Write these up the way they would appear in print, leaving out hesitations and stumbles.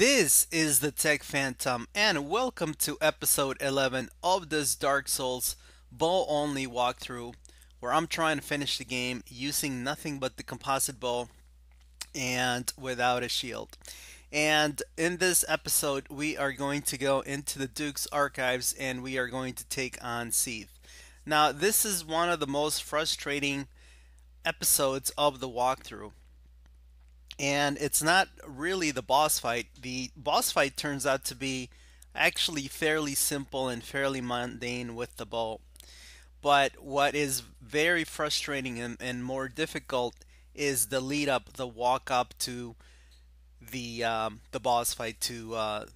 This is the Tech Phantom, and welcome to episode 11 of this Dark Souls bow only walkthrough, where I'm trying to finish the game using nothing but the composite bow and without a shield. And in this episode, we are going to go into the Duke's archives and we are going to take on Seath. Now, this is one of the most frustrating episodes of the walkthrough, and it's not really the boss fight. The boss fight turns out to be actually fairly simple and fairly mundane with the bow. But what is very frustrating and more difficult is the lead up, the walk up to the boss fight to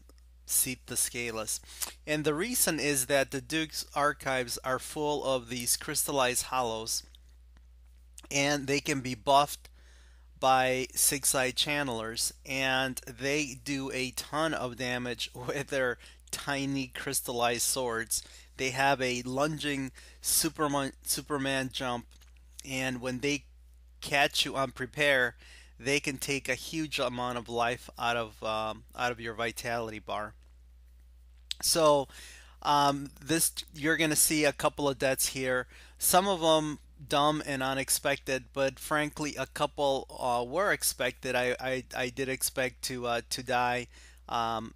Seath the Scaleless. And the reason is that the Duke's archives are full of these crystallized hollows, and they can be buffed by six-eyed channelers, and they do a ton of damage with their tiny crystallized swords. They have a lunging Superman jump, and when they catch you unprepared, they can take a huge amount of life out of your vitality bar. So this you're gonna see a couple of deaths here. Some of them dumb and unexpected, but frankly, a couple were expected. I did expect to die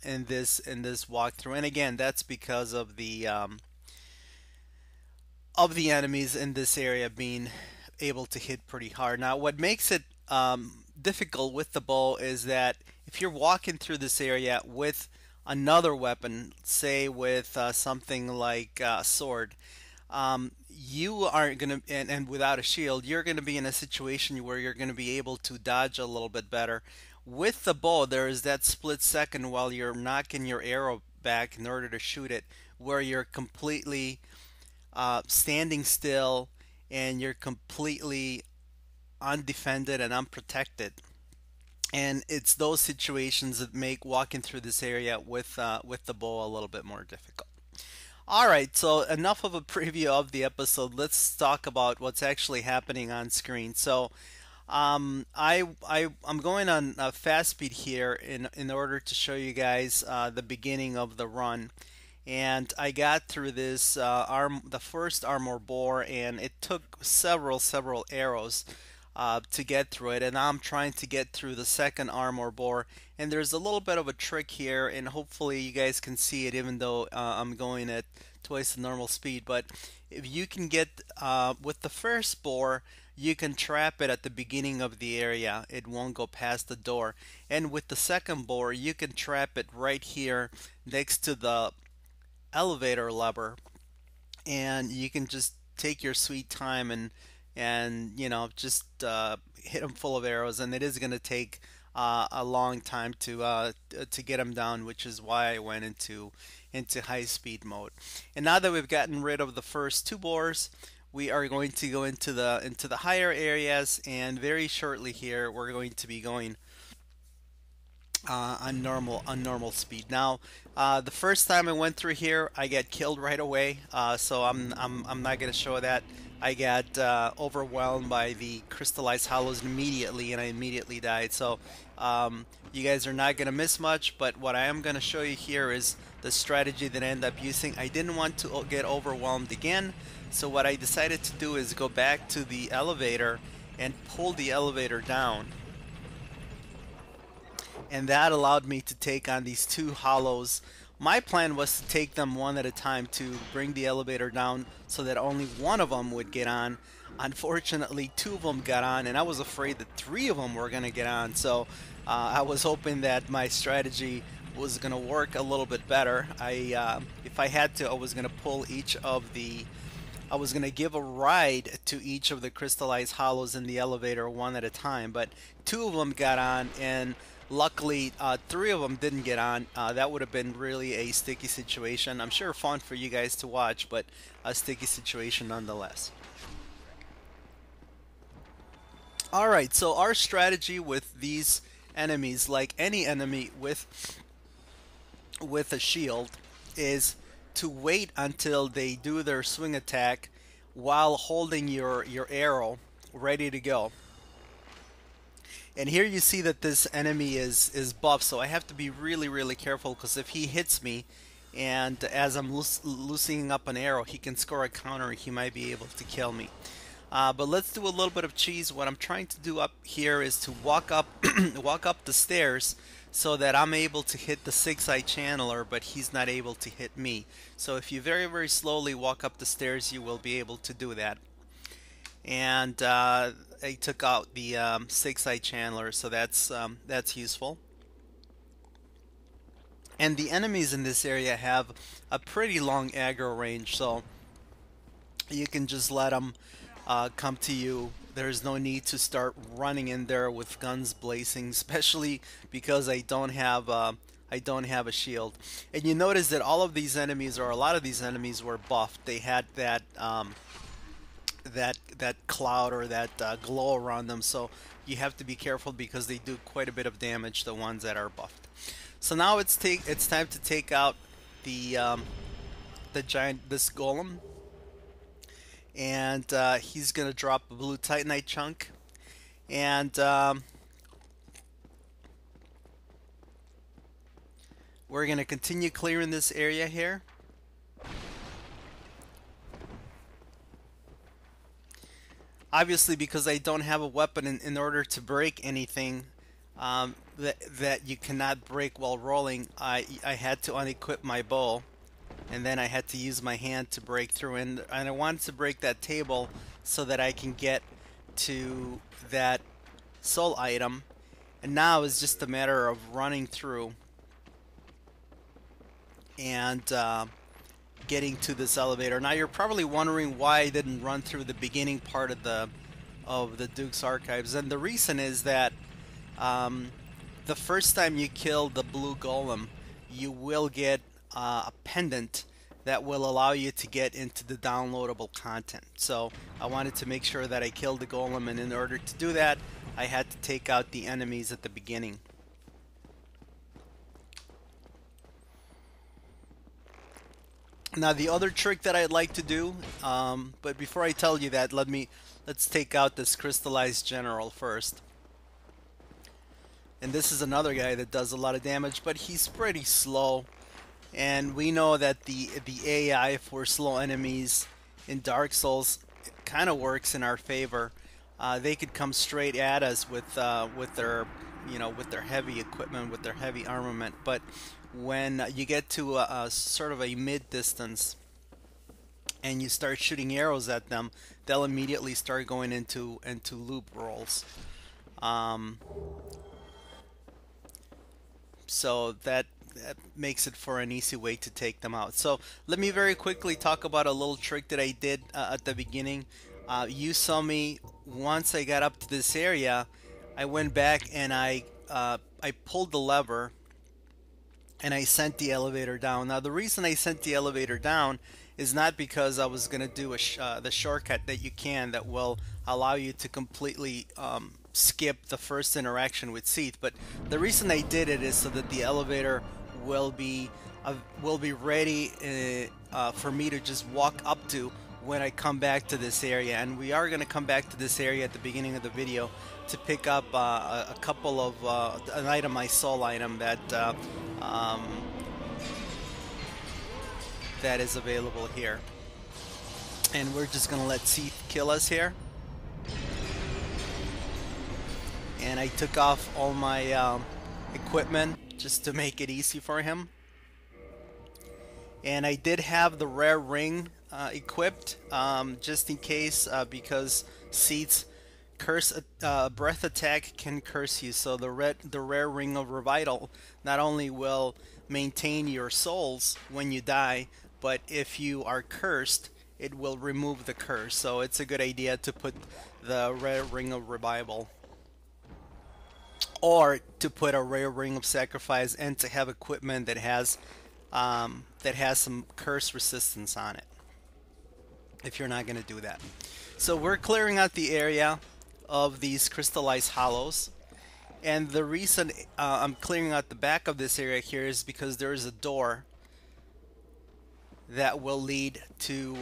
in this walkthrough, and again, that's because of the enemies in this area being able to hit pretty hard. Now, what makes it difficult with the bow is that if you're walking through this area with another weapon, say with something like a sword, you aren't going to, and without a shield, you're going to be in a situation where you're going to be able to dodge a little bit better. With the bow, there is that split second while you're knocking your arrow back in order to shoot it, where you're completely standing still and you're completely undefended and unprotected. And it's those situations that make walking through this area with the bow a little bit more difficult. All right, so enough of a preview of the episode. Let's talk about what's actually happening on screen. So, I'm going on fast speed here in order to show you guys the beginning of the run. And I got through this the first armor bore, and it took several arrows to get through it. And now I'm trying to get through the second armor bore, and there's a little bit of a trick here, and hopefully you guys can see it, even though I'm going at twice the normal speed. But if you can get with the first bore, you can trap it at the beginning of the area. It won't go past the door. And with the second bore, you can trap it right here next to the elevator lever, and you can just take your sweet time and just hit them full of arrows, and it is going to take a long time to get them down, which is why I went into high speed mode. And now that we've gotten rid of the first two bores, we are going to go into the higher areas, and very shortly here we're going to be going on normal speed. Now, the first time I went through here, I got killed right away. So I'm not gonna show that. I got overwhelmed by the crystallized hollows immediately, and I immediately died. So you guys are not gonna miss much. But what I am gonna show you here is the strategy that I ended up using. I didn't want to get overwhelmed again. So what I decided to do is go back to the elevator and pull the elevator down, and that allowed me to take on these two hollows. My plan was to take them one at a time to bring the elevator down so that only one of them would get on. Unfortunately, two of them got on, and I was afraid that three of them were going to get on. So I was hoping that my strategy was going to work a little bit better. If I had to, I was going to pull each of the I was going to give a ride to each of the crystallized hollows in the elevator one at a time, but two of them got on, and luckily three of them didn't get on. That would have been really a sticky situation. I'm sure fun for you guys to watch, but a sticky situation nonetheless. Alright, so our strategy with these enemies, like any enemy with a shield, is to wait until they do their swing attack while holding your arrow ready to go. And here you see that this enemy is buff, so I have to be really careful, because if he hits me and as I'm loosening up an arrow, he can score a counter, he might be able to kill me. But let's do a little bit of cheese. What I'm trying to do up here is to walk up walk up the stairs so that I'm able to hit the 6-eye channeler, but he's not able to hit me. So if you very slowly walk up the stairs, you will be able to do that. And I took out the 6-eye channeler, so that's useful. And the enemies in this area have a pretty long aggro range, so you can just let them come to you. There's no need to start running in there with guns blazing, especially because I don't have a shield. And you notice that all of these enemies, or a lot of these enemies, were buffed. They had that that cloud, or that glow around them, so you have to be careful because they do quite a bit of damage, the ones that are buffed. So now it's time to take out the this golem, and he's gonna drop a blue titanite chunk, and we're gonna continue clearing this area here. Obviously, because I don't have a weapon, in order to break anything that you cannot break while rolling, I had to unequip my bow, and then I had to use my hand to break through. And I wanted to break that table so that I can get to that soul item. And now it's just a matter of running through and getting to this elevator. Now you're probably wondering why I didn't run through the beginning part of the Duke's Archives, and the reason is that the first time you kill the blue golem, you will get a pendant that will allow you to get into the downloadable content. So I wanted to make sure that I killed the golem, and in order to do that, I had to take out the enemies at the beginning. Now the other trick that I'd like to do, but before I tell you that, let's take out this crystallized general first. And this is another guy that does a lot of damage, but he's pretty slow. And we know that the AI for slow enemies in Dark Souls kind of works in our favor. They could come straight at us with their heavy equipment, with their heavy armament, but when you get to a sort of a mid distance and you start shooting arrows at them, they'll immediately start going into loop rolls. So that makes it for an easy way to take them out. So let me very quickly talk about a little trick that I did at the beginning. You saw me once I got up to this area. I went back and I pulled the lever and I sent the elevator down. Now the reason I sent the elevator down is not because I was going to do the shortcut that you can that will allow you to completely skip the first interaction with Seath, but the reason I did it is so that the elevator will be ready for me to just walk up to when I come back to this area. And we are going to come back to this area at the beginning of the video to pick up a couple of an item, my soul item, that that is available here. And we're just going to let Seath kill us here. And I took off all my equipment just to make it easy for him. And I did have the rare ring equipped just in case, because Seath's curse breath attack can curse you. So the rare ring of revital not only will maintain your souls when you die, but if you are cursed, it will remove the curse. So it's a good idea to put the rare ring of revival, or to put a rare ring of sacrifice, and to have equipment that has some curse resistance on it, if you're not going to do that. So we're clearing out the area of these crystallized hollows, and the reason I'm clearing out the back of this area here is because there is a door that will lead to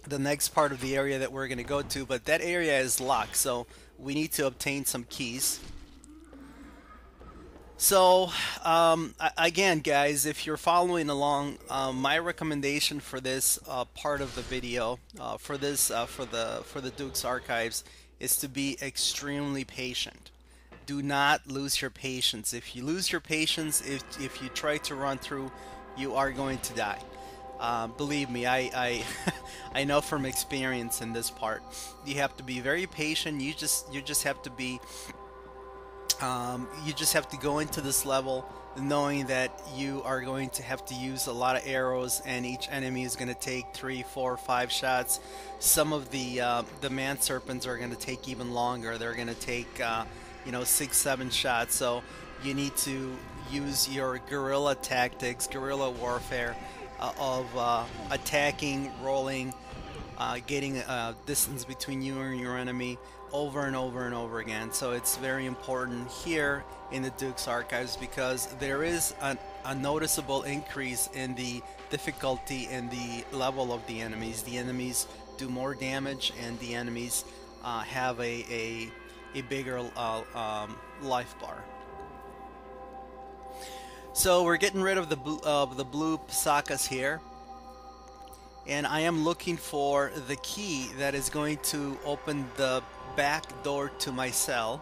the next part of the area that we're going to go to, but that area is locked. So we need to obtain some keys. So, again, guys, if you're following along, my recommendation for this part of the video, for the Duke's Archives, is to be extremely patient. Do not lose your patience. If you lose your patience, if you try to run through, you are going to die. Believe me, I know from experience in this part. You have to be very patient. You just have to be. You just have to go into this level knowing that you are going to have to use a lot of arrows, and each enemy is going to take 3, 4, 5 shots. Some of the man-serpents are going to take even longer. They're going to take 6, 7 shots. So you need to use your guerrilla tactics, guerrilla warfare of attacking, rolling, getting a distance between you and your enemy over and over and over again. So it's very important here in the Duke's Archives because there is a noticeable increase in the difficulty and the level of the enemies. The enemies do more damage, and the enemies have a bigger life bar. So we're getting rid of the blue Psakas here, and I am looking for the key that is going to open the back door to my cell,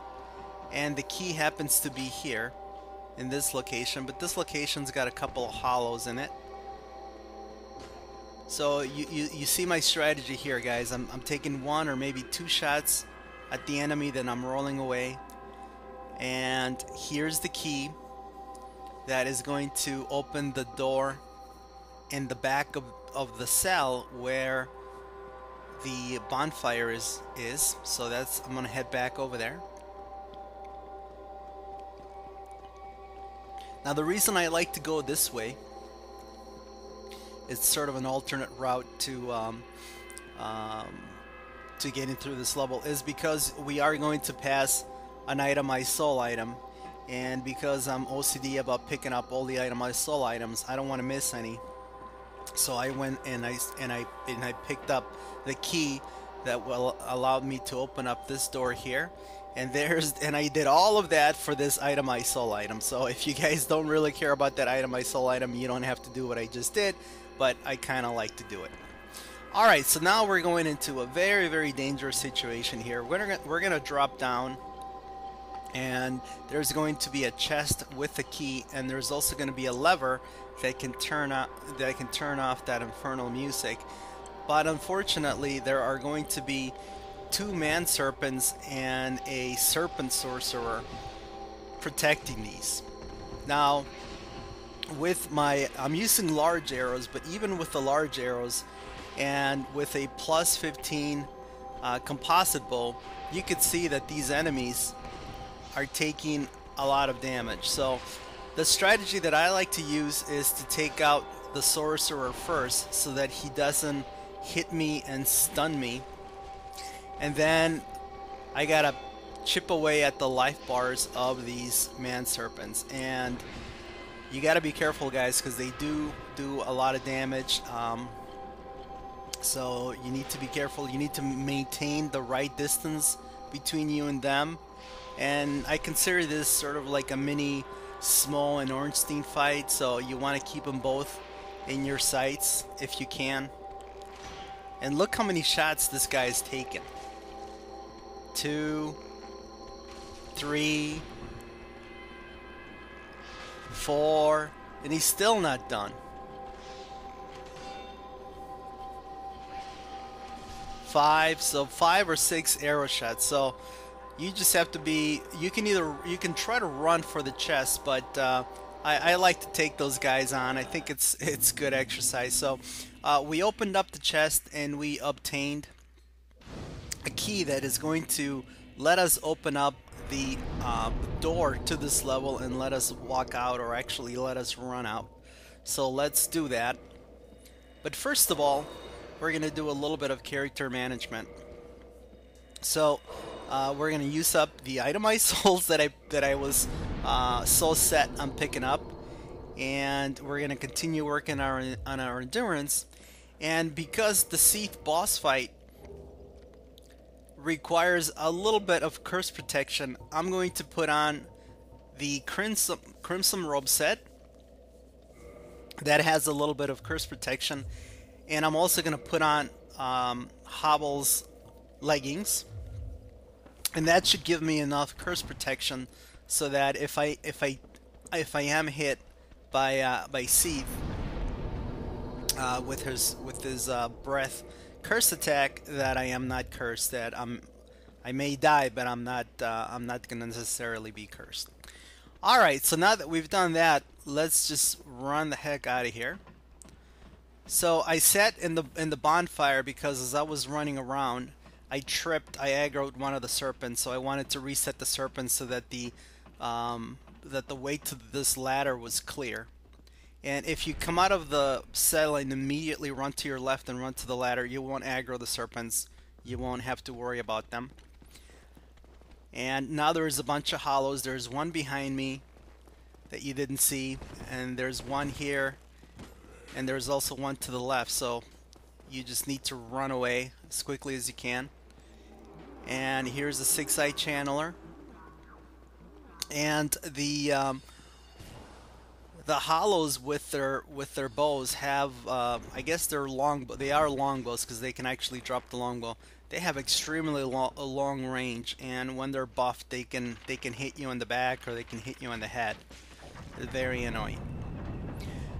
and the key happens to be here in this location, but this location's got a couple of hollows in it. So you see my strategy here, guys. I'm taking 1 or maybe 2 shots at the enemy, then I'm rolling away, and here's the key that is going to open the door in the back of the cell where the bonfire is. So I'm gonna head back over there. Now the reason I like to go this way, it's sort of an alternate route to getting through this level, is because we are going to pass an itemized soul item, and because I'm OCD about picking up all the itemized soul items, I don't want to miss any. So I went and I picked up the key that will allow me to open up this door here, and I did all of that for this itemized soul item. So if you guys don't really care about that itemized soul item, you don't have to do what I just did, but I kind of like to do it. Alright, so now we're going into a very, very dangerous situation here. We're gonna drop down, and there's going to be a chest with a key, and there's also going to be a lever that can turn off that infernal music. But unfortunately, there are going to be 2 man-serpents and a serpent sorcerer protecting these. Now, I'm using large arrows, but even with the large arrows and with a plus 15 composite bow, you could see that these enemies are taking a lot of damage. So the strategy that I like to use is to take out the sorcerer first so that he doesn't hit me and stun me, and then I gotta chip away at the life bars of these man-serpents. And you gotta be careful, guys, because they do a lot of damage. So you need to be careful. You need to maintain the right distance between you and them. And I consider this sort of like a mini Small and Ornstein fight, so you want to keep them both in your sights if you can. And look how many shots this guy's taken. 2, 3, 4, and he's still not done. 5, so 5 or 6 arrow shots. So you just have to be, you can try to run for the chest, but I like to take those guys on. I think it's good exercise. So we opened up the chest and we obtained a key that is going to let us open up the door to this level and let us walk out, or actually let us run out. So let's do that. But first of all, we're going to do a little bit of character management. So we're going to use up the itemized souls that I was so set on picking up, and we're going to continue working on our endurance. And because the Seath boss fight requires a little bit of curse protection. I'm going to put on the Crimson Robe set that has a little bit of curse protection, and I'm also going to put on Hobble's leggings, and that should give me enough curse protection so that if I am hit by Seath with his breath curse attack, that I am not cursed. That I may die, but I'm not going to necessarily be cursed. All right, so now that we've done that, let's just run the heck out of here. So I sat in the bonfire because as I was running around, I aggroed one of the serpents, so I wanted to reset the serpents so that the way to this ladder was clear. And if you come out of the cell and immediately run to your left and run to the ladder, you won't aggro the serpents. You won't have to worry about them. And now there's a bunch of hollows. There's one behind me that you didn't see, and there's one here, and there's also one to the left. So you just need to run away as quickly as you can. And here's a 6-eye channeler, and the hollows with their bows have I guess they are longbows because they can actually drop the longbow. They have extremely long range, and when they're buffed, they can hit you in the back or they can hit you in the head. It's very annoying.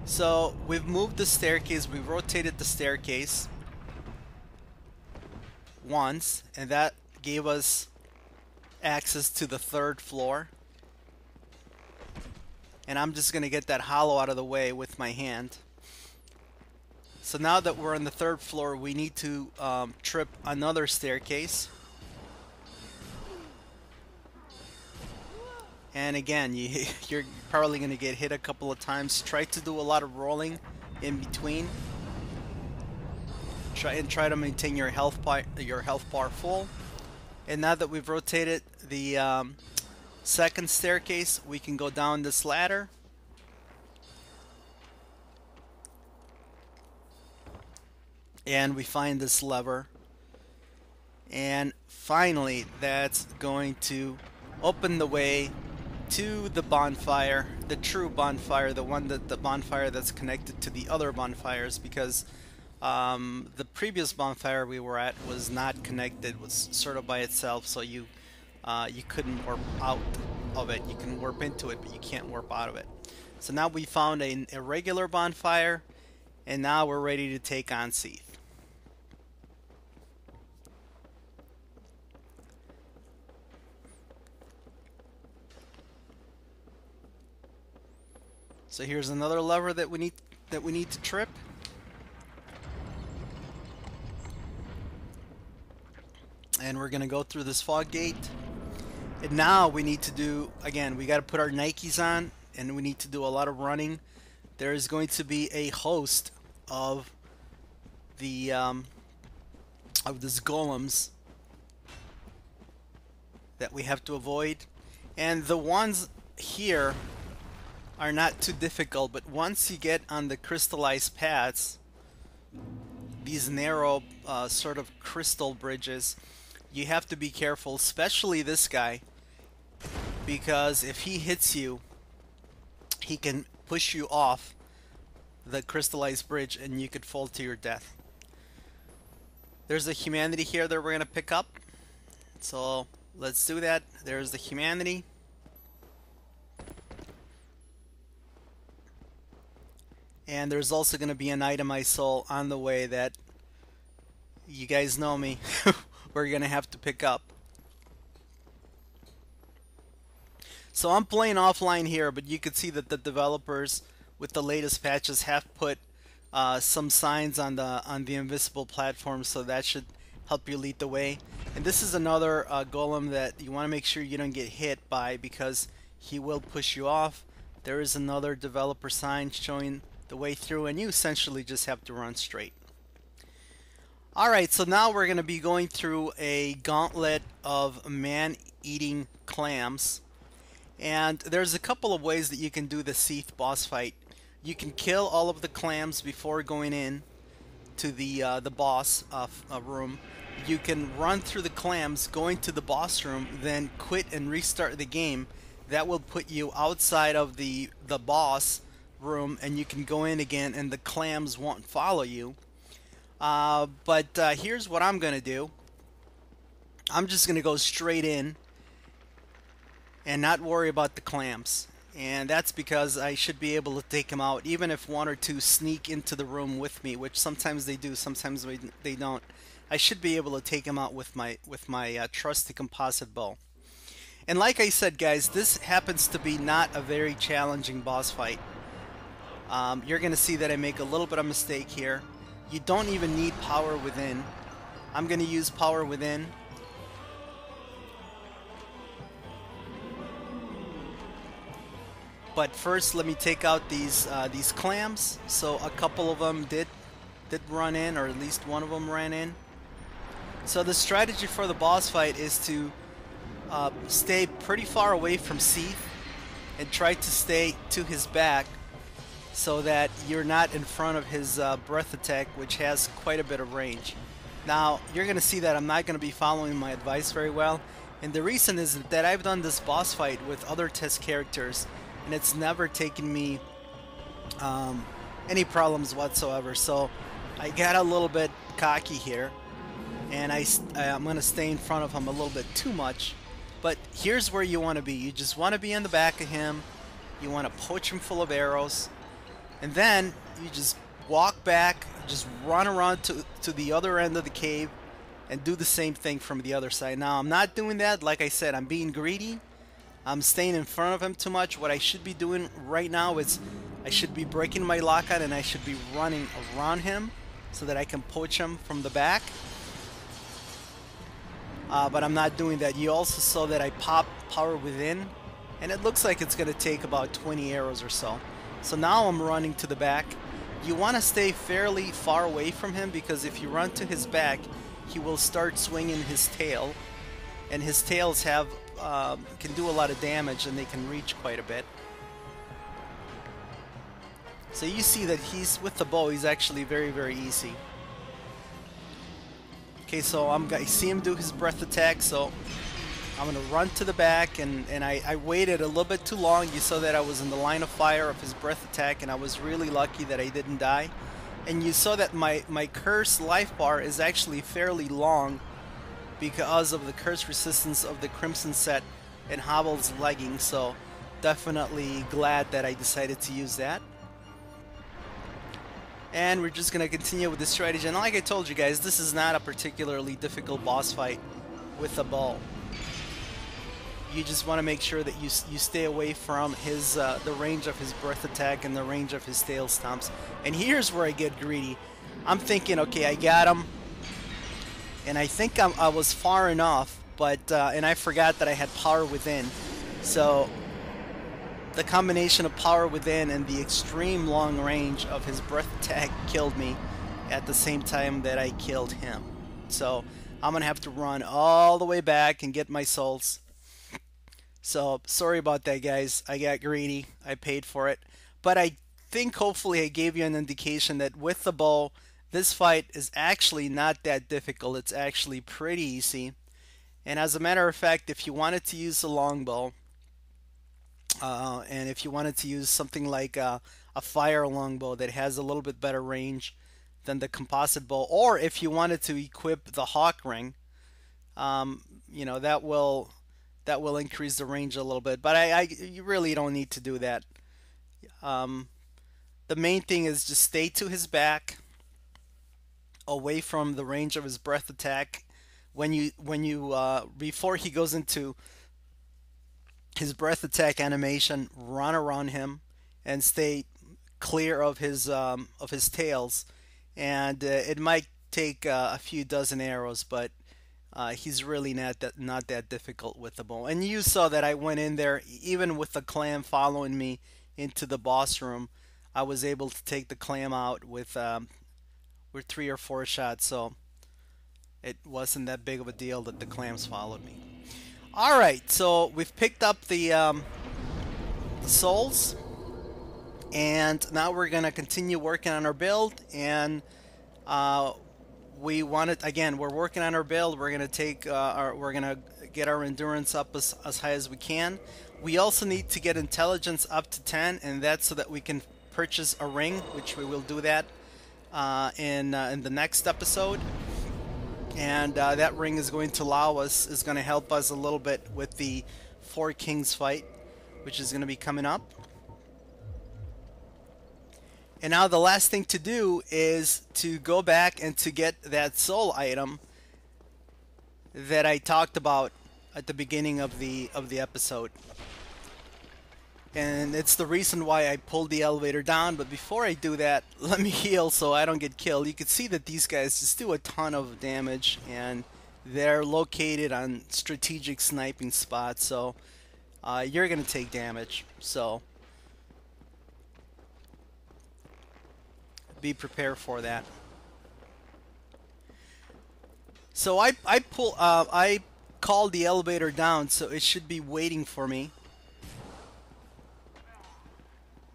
So we've moved the staircase. We've rotated the staircase once, and that gave us access to the 3rd floor. And I'm just going to get that hollow out of the way with my hand. So now that we're on the 3rd floor, we need to trip another staircase. And again, you're probably going to get hit a couple of times. Try to do a lot of rolling in between. Try to maintain your health bar full. And now that we've rotated the 2nd staircase, we can go down this ladder. And we find this lever. And finally, that's going to open the way to the bonfire, the true bonfire, the bonfire that's connected to the other bonfires, because the previous bonfire we were at was not connected, was sort of by itself, so you couldn't warp out of it. You can warp into it, but you can't warp out of it. So now we found a regular bonfire, and now we're ready to take on Seath. So here's another lever that we need to trip. And we're gonna go through this fog gate. And now we need to do, again, we got to put our Nikes on, and we need to do a lot of running. There is going to be a host of the these golems that we have to avoid, and the ones here are not too difficult, but once you get on the crystallized paths, these narrow sort of crystal bridges, you have to be careful, especially this guy, because if he hits you, he can push you off the crystallized bridge and you could fall to your death. There's a humanity here that we're going to pick up, so let's do that. There's the humanity. And there's also going to be an itemized soul on the way that, you guys know me, we're going to have to pick up. So I'm playing offline here, but you can see that the developers with the latest patches have put some signs on the invisible platform, so that should help you lead the way. And this is another golem that you want to make sure you don't get hit by, because he will push you off. There is another developer sign showing the way through, and you essentially just have to run straight. Alright, so now we're going to be going through a gauntlet of man-eating clams. And there's a couple of ways that you can do the Seath boss fight. You can kill all of the clams before going in to the boss room, you can run through the clams, go into the boss room, then quit and restart the game. That will put you outside of the boss room, and you can go in again, and the clams won't follow you. But here's what I'm gonna do. I'm just gonna go straight in and not worry about the clams. And that's because I should be able to take them out, even if one or two sneak into the room with me, which sometimes they do, sometimes they don't. I should be able to take them out with my trusty composite bow. And like I said, guys, this happens to be not a very challenging boss fight. You're going to see that I make a little bit of mistake here. You don't even need power within. I'm going to use power within. But first, let me take out these clams. So a couple of them did run in, or at least one of them ran in. So the strategy for the boss fight is to stay pretty far away from Seath and try to stay to his back so that you're not in front of his breath attack, which has quite a bit of range. Now, you're going to see that I'm not going to be following my advice very well. And the reason is that I've done this boss fight with other test characters, and it's never taken me any problems whatsoever. So I got a little bit cocky here, and I'm going to stay in front of him a little bit too much. But here's where you want to be. You just want to be in the back of him. You want to poach him full of arrows. And then you just walk back, just run around to the other end of the cave and do the same thing from the other side. Now, I'm not doing that. Like I said, I'm being greedy. I'm staying in front of him too much. What I should be doing right now is I should be breaking my lockout, and I should be running around him so that I can poach him from the back. But I'm not doing that. You also saw that I pop power within, and it looks like it's going to take about 20 arrows or so. So now I'm running to the back. You want to stay fairly far away from him, because if you run to his back, he will start swinging his tail, and his tails have can do a lot of damage, and they can reach quite a bit. So you see that he's with the bow, he's actually very, very easy. Okay, so I see him do his breath attack, so I'm going to run to the back, and I waited a little bit too long. You saw that I was in the line of fire of his breath attack, and I was really lucky that I didn't die. And you saw that my curse life bar is actually fairly long because of the curse resistance of the Crimson set and Hobble's leggings, so definitely glad that I decided to use that. And we're just going to continue with this strategy. And like I told you guys, this is not a particularly difficult boss fight with a bow. You just want to make sure that you stay away from his the range of his breath attack and the range of his tail stomps. And here's where I get greedy. I'm thinking, okay, I got him, and I think I was far enough, but and I forgot that I had power within. So the combination of power within and the extreme long range of his breath attack killed me at the same time that I killed him. So I'm gonna have to run all the way back and get my souls. So sorry about that, guys. I got greedy. I paid for it. But I think hopefully I gave you an indication that with the bow, this fight is actually not that difficult. It's actually pretty easy. And as a matter of fact, if you wanted to use a longbow, and if you wanted to use something like a fire longbow that has a little bit better range than the composite bow, or if you wanted to equip the hawk ring, you know, that will increase the range a little bit. But you really don't need to do that. The main thing is just stay to his back, away from the range of his breath attack. When you before he goes into his breath attack animation, run around him and stay clear of his tails. And it might take a few dozen arrows, but he's really not that difficult with the bow. And you saw that I went in there, even with the clam following me into the boss room. I was able to take the clam out with 3 or 4 shots, so it wasn't that big of a deal that the clams followed me. Alright, so we've picked up the souls, and now we're going to continue working on our build, and we wanted, again, we're working on our build. We're gonna take we're gonna get our endurance up as high as we can. We also need to get intelligence up to 10, and that's so that we can purchase a ring, which we will do that in the next episode. And that ring is going to is going to help us a little bit with the Four Kings fight, which is going to be coming up. And now the last thing to do is to go back and to get that soul item that I talked about at the beginning of the episode. And it's the reason why I pulled the elevator down. But before I do that, let me heal so I don't get killed. You can see that these guys just do a ton of damage, and they're located on strategic sniping spots, so you're gonna take damage. So be prepared for that. So I called the elevator down, so it should be waiting for me.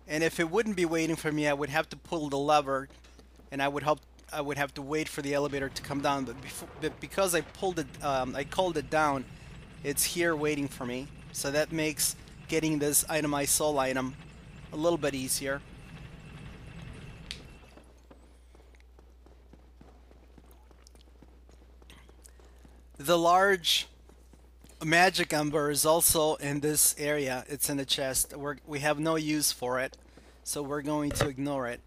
And if it wouldn't be waiting for me, I would have to pull the lever, and I would have to wait for the elevator to come down. But because I called it down, it's here waiting for me. So that makes getting this itemized soul item a little bit easier. The large magic ember is also in this area. It's in the chest. We have no use for it, so we're going to ignore it.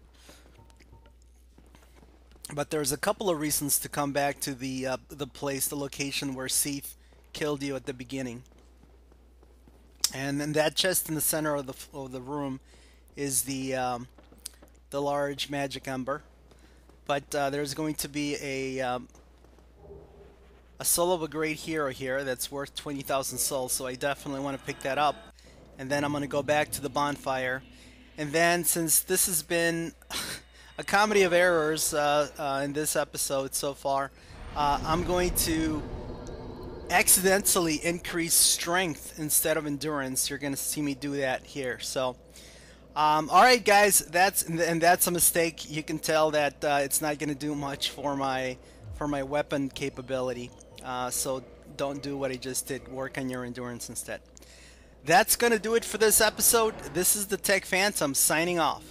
But there's a couple of reasons to come back to the location where Seath killed you at the beginning. And then that chest in the center of the room is the large magic ember. But there's going to be a soul of a great hero here that's worth 20,000 souls, so I definitely want to pick that up. And then I'm going to go back to the bonfire. And then, since this has been a comedy of errors in this episode so far, I'm going to accidentally increase strength instead of endurance. You're going to see me do that here. So, alright guys, that's a mistake. You can tell that it's not going to do much for my weapon capability. So don't do what I just did. Work on your endurance instead. That's going to do it for this episode. This is the Tech Phantom signing off.